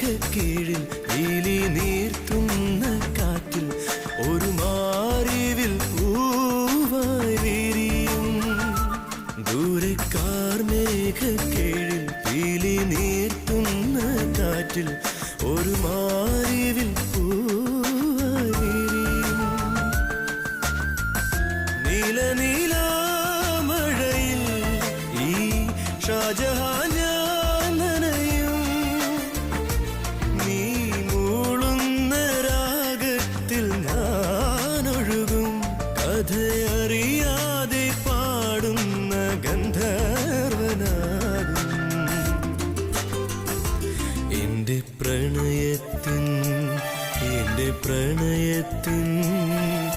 മേഘക്കീഴിൽ പീലി നീർത്തുന്ന കാറ്റിൽ ഒരു മാറിവിൽ പൂവായി വിരിയും. ദൂരെ കാർമേഘക്കീഴിൽ പീലി നീർത്തുന്ന കാറ്റിൽ ഒരു മാറിവിൽ പൂവായി വിരിയും. നീല നീലാമഴയിൽ ഈ ഷാജഹാൻ ഞാൻ നനയും. നീ മൂളുന്ന രാഗത്തിൽ ഞാനൊഴുകും. കഥയറിയ